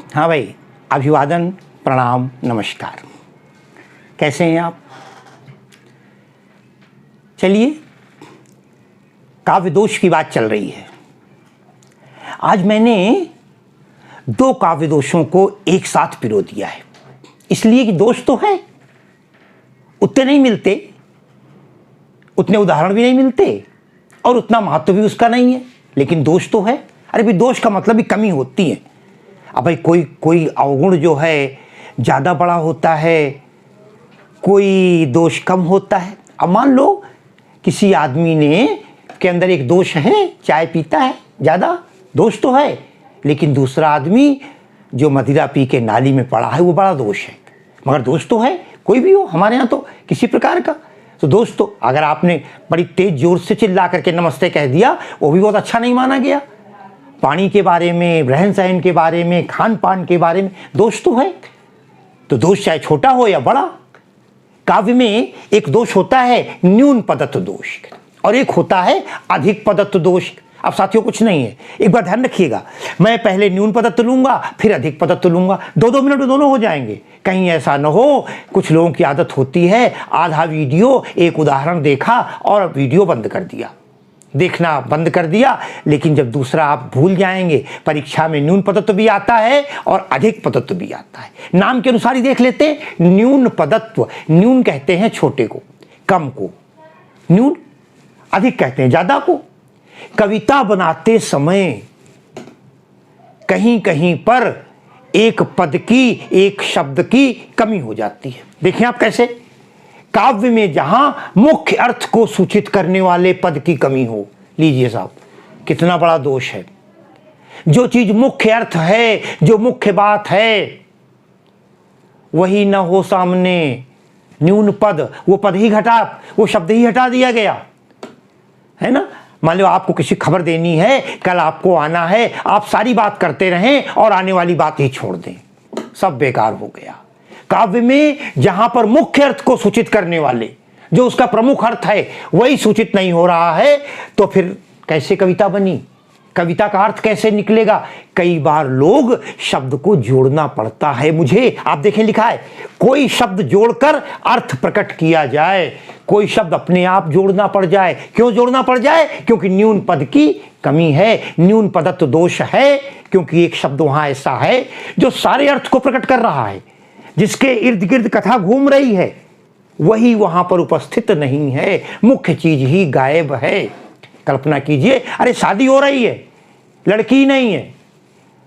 हाँ भाई, अभिवादन, प्रणाम, नमस्कार। कैसे हैं आप? चलिए, काव्य दोष की बात चल रही है। आज मैंने दो काव्य दोषों को एक साथ पिरो दिया है, इसलिए कि दोष तो है, उतने नहीं मिलते, उतने उदाहरण भी नहीं मिलते और उतना महत्व भी उसका नहीं है, लेकिन दोष तो है। अरे भाई, दोष का मतलब भी कमी होती है। अब भाई कोई अवगुण जो है ज़्यादा बड़ा होता है, कोई दोष कम होता है। अब मान लो किसी आदमी के अंदर एक दोष है, चाय पीता है ज़्यादा, दोष तो है, लेकिन दूसरा आदमी जो मदिरा पी के नाली में पड़ा है वो बड़ा दोष है, मगर दोष तो है। कोई भी हो, हमारे यहाँ तो किसी प्रकार का तो दोष तो, अगर आपने बड़ी तेज जोर से चिल्ला करके नमस्ते कह दिया वो भी बहुत अच्छा नहीं माना गया। पानी के बारे में, रहन सहन के बारे में, खान पान के बारे में दोष तो है। तो दोष चाहे छोटा हो या बड़ा, काव्य में एक दोष होता है न्यून पदत्व दोष और एक होता है अधिक पदत्व दोष। अब साथियों कुछ नहीं है, एक बार ध्यान रखिएगा, मैं पहले न्यून पदत्व लूंगा फिर अधिक पदत्व लूंगा, 2-2 मिनट में दोनों हो जाएंगे। कहीं ऐसा न हो, कुछ लोगों की आदत होती है आधा वीडियो एक उदाहरण देखा और वीडियो बंद कर दिया, देखना बंद कर दिया, लेकिन जब दूसरा आप भूल जाएंगे। परीक्षा में न्यून पदत्व भी आता है और अधिक पदत्व भी आता है, नाम के अनुसार ही देख लेते हैं। न्यून पदत्व, न्यून कहते हैं छोटे को, कम को, न्यून, अधिक कहते हैं ज्यादा को। कविता बनाते समय कहीं कहीं पर एक पद की, एक शब्द की कमी हो जाती है। देखिए आप कैसे, काव्य में जहां मुख्य अर्थ को सूचित करने वाले पद की कमी हो, लीजिए साहब, कितना बड़ा दोष है। जो चीज मुख्य अर्थ है, जो मुख्य बात है, वही न हो सामने, न्यून पद, वो पद ही घटा, वो शब्द ही हटा दिया गया है ना। मान लो आपको किसी खबर देनी है, कल आपको आना है, आप सारी बात करते रहें और आने वाली बात ही छोड़ दें, सब बेकार हो गया। काव्य में जहां पर मुख्य अर्थ को सूचित करने वाले, जो उसका प्रमुख अर्थ है, वही सूचित नहीं हो रहा है, तो फिर कैसे कविता बनी, कविता का अर्थ कैसे निकलेगा। कई बार लोग शब्द को जोड़ना पड़ता है। मुझे आप देखें लिखा है, कोई शब्द जोड़कर अर्थ प्रकट किया जाए, कोई शब्द अपने आप जोड़ना पड़ जाए। क्यों जोड़ना पड़ जाए? क्योंकि न्यून पद की कमी है, न्यून पदत्व दोष है, क्योंकि एक शब्द वहां ऐसा है जो सारे अर्थ को प्रकट कर रहा है, जिसके इर्द गिर्द कथा घूम रही है, वही वहां पर उपस्थित नहीं है, मुख्य चीज ही गायब है। कल्पना कीजिए, अरे शादी हो रही है, लड़की ही नहीं है,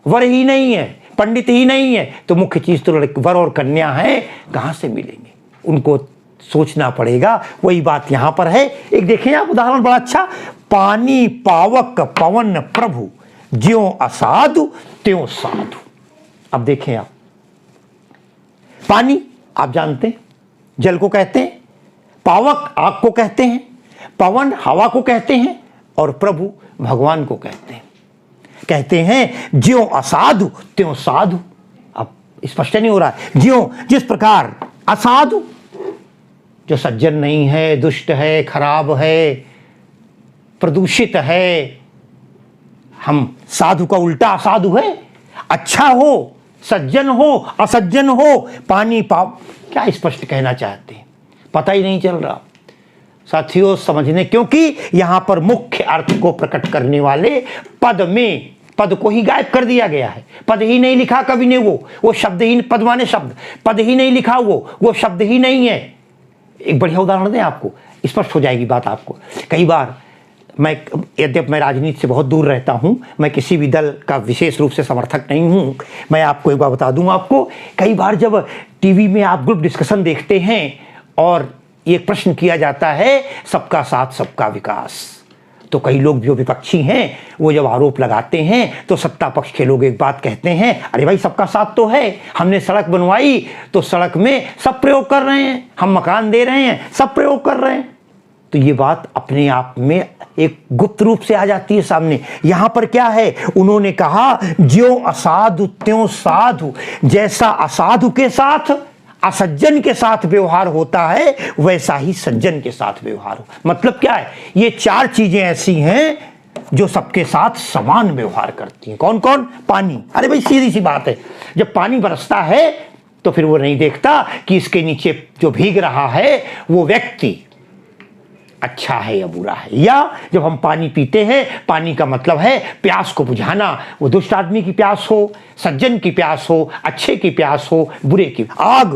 वर ही नहीं है, पंडित ही नहीं है, तो मुख्य चीज तो वर और कन्या है, कहां से मिलेंगे, उनको सोचना पड़ेगा। वही बात यहां पर है। एक देखें आप उदाहरण बड़ा अच्छा, पानी पावक पवन प्रभु, ज्यों असाधु त्यों साधु। अब देखें आप, पानी आप जानते हैं जल को कहते हैं, पावक आग को कहते हैं, पवन हवा को कहते हैं और प्रभु भगवान को कहते हैं ज्यों असाधु त्यों साधु। अब स्पष्ट नहीं हो रहा है, ज्यों जिस प्रकार, असाधु जो सज्जन नहीं है, दुष्ट है, खराब है, प्रदूषित है। हम साधु का उल्टा असाधु है, अच्छा हो, सज्जन हो, असज्जन हो। पानी पाव, क्या स्पष्ट कहना चाहते हैं, पता ही नहीं चल रहा साथियों, समझने, क्योंकि यहां पर मुख्य अर्थ को प्रकट करने वाले पद में पद को ही गायब कर दिया गया है। पद ही नहीं लिखा कवि ने, वो शब्द ही, पद माने शब्द, पद ही नहीं लिखा, वो शब्द ही नहीं है। एक बढ़िया उदाहरण दें आपको, स्पष्ट हो जाएगी बात आपको। कई बार मैं, यद्यप मैं राजनीति से बहुत दूर रहता हूं, मैं किसी भी दल का विशेष रूप से समर्थक नहीं हूं, मैं आपको एक बार बता दूं आपको, कई बार जब टीवी में आप ग्रुप डिस्कशन देखते हैं और ये प्रश्न किया जाता है सबका साथ सबका विकास, तो कई लोग जो विपक्षी हैं वो जब आरोप लगाते हैं तो सत्ता पक्ष के लोग एक बात कहते हैं, अरे भाई सबका साथ तो है, हमने सड़क बनवाई तो सड़क में सब प्रयोग कर रहे हैं, हम मकान दे रहे हैं सब प्रयोग कर रहे हैं। तो ये बात अपने आप में एक गुप्त रूप से आ जाती है सामने। यहां पर क्या है, उन्होंने कहा ज्यों असाधु त्यों साधु, जैसा असाधु के साथ, असज्जन के साथ व्यवहार होता है, वैसा ही सज्जन के साथ व्यवहार हो। मतलब क्या है, ये चार चीजें ऐसी हैं जो सबके साथ समान व्यवहार करती हैं। कौन कौन? पानी। अरे भाई सीधी सी बात है, जब पानी बरसता है तो फिर वो नहीं देखता कि इसके नीचे जो भीग रहा है वो व्यक्ति अच्छा है या बुरा है। या जब हम पानी पीते हैं, पानी का मतलब है प्यास को बुझाना, वो दुष्ट आदमी की प्यास हो, सज्जन की प्यास हो, अच्छे की प्यास हो, बुरे की। आग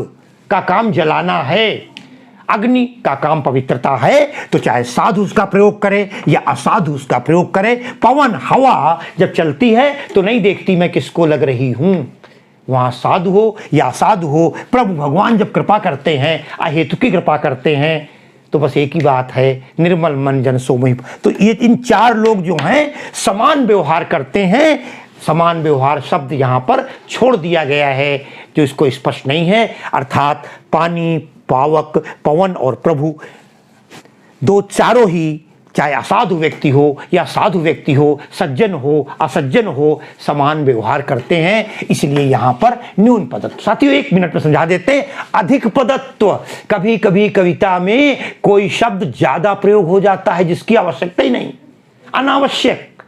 का काम जलाना है, अग्नि का काम पवित्रता है, तो चाहे साधु उसका प्रयोग करे या असाधु उसका प्रयोग करे। पवन हवा जब चलती है तो नहीं देखती मैं किसको लग रही हूं, वहां साधु हो या असाधु हो, प्रभु भगवान जब कृपा करते हैं, अहेतु की कृपा करते हैं, तो बस एक ही बात है, निर्मल मन जन सो मोहि। तो ये इन चार लोग जो हैं समान व्यवहार करते हैं। समान व्यवहार शब्द यहाँ पर छोड़ दिया गया है जो इसको स्पष्ट नहीं है, अर्थात पानी, पावक, पवन और प्रभु दो चारों ही, चाहे असाधु व्यक्ति हो या साधु व्यक्ति हो, सज्जन हो असज्जन हो, समान व्यवहार करते हैं। इसलिए यहां पर न्यून पदत्व। साथियों 1 मिनट में समझा देते हैं। अधिक पदत्व, कभी कभी कविता में कोई शब्द ज्यादा प्रयोग हो जाता है जिसकी आवश्यकता ही नहीं, अनावश्यक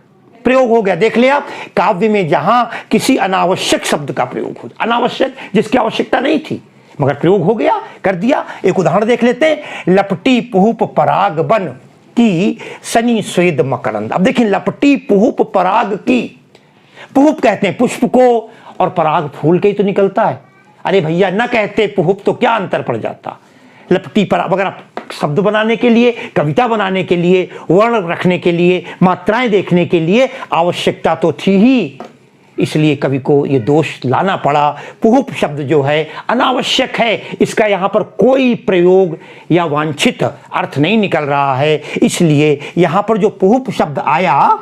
प्रयोग हो गया। देख लिया आप, काव्य में जहां किसी अनावश्यक शब्द का प्रयोग हो, अनावश्यक जिसकी आवश्यकता नहीं थी मगर प्रयोग हो गया, कर दिया। एक उदाहरण देख लेते हैं। लपटी पुहुप पराग बन की सनी स्वेद मकरंद। अब देखिए, लपटी पुहुप पराग की, पुहुप कहते हैं पुष्प को और पराग फूल के ही तो निकलता है। अरे भैया, न कहते पुहुप तो क्या अंतर पड़ जाता। लपटी पराग वगैरह शब्द बनाने के लिए, कविता बनाने के लिए, वर्ण रखने के लिए, मात्राएं देखने के लिए आवश्यकता तो थी ही, इसलिए कवि को ये दोष लाना पड़ा। पुहुप शब्द जो है अनावश्यक है, इसका यहाँ पर कोई प्रयोग या वांछित अर्थ नहीं निकल रहा है, इसलिए यहाँ पर जो पुहुप शब्द आया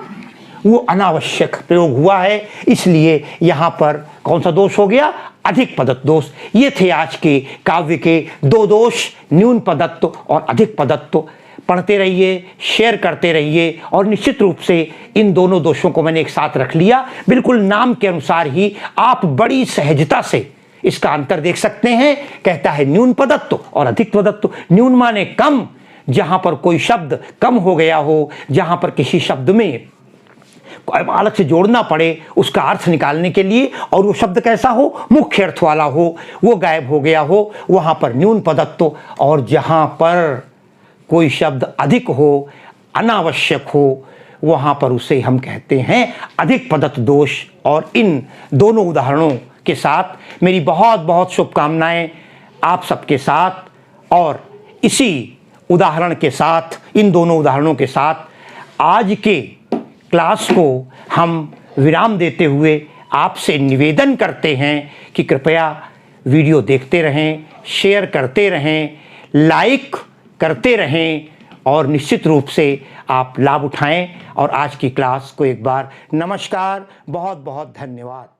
वो अनावश्यक प्रयोग हुआ है। इसलिए यहाँ पर कौन सा दोष हो गया? अधिक पदत्व दोष। ये थे आज के काव्य के 2 दोष, न्यून पदत्व और अधिक पदत्व। पढ़ते रहिए, शेयर करते रहिए, और निश्चित रूप से इन दोनों दोषों को मैंने एक साथ रख लिया। बिल्कुल नाम के अनुसार ही आप बड़ी सहजता से इसका अंतर देख सकते हैं। कहता है न्यून पदत्व और अधिक पदत्व। न्यून माने कम, जहां पर कोई शब्द कम हो गया हो, जहां पर किसी शब्द में अलग से जोड़ना पड़े उसका अर्थ निकालने के लिए, और वो शब्द कैसा हो, मुख्य अर्थ वाला हो, वो गायब हो गया हो, वहां पर न्यून पदत्व। और जहां पर कोई शब्द अधिक हो, अनावश्यक हो, वहां पर उसे हम कहते हैं अधिक पदत्व दोष। और इन दोनों उदाहरणों के साथ मेरी बहुत बहुत शुभकामनाएं आप सबके साथ, और इसी उदाहरण के साथ, इन दोनों उदाहरणों के साथ आज के क्लास को हम विराम देते हुए आपसे निवेदन करते हैं कि कृपया वीडियो देखते रहें, शेयर करते रहें, लाइक करते रहें, और निश्चित रूप से आप लाभ उठाएं। और आज की क्लास को एक बार नमस्कार, बहुत बहुत धन्यवाद।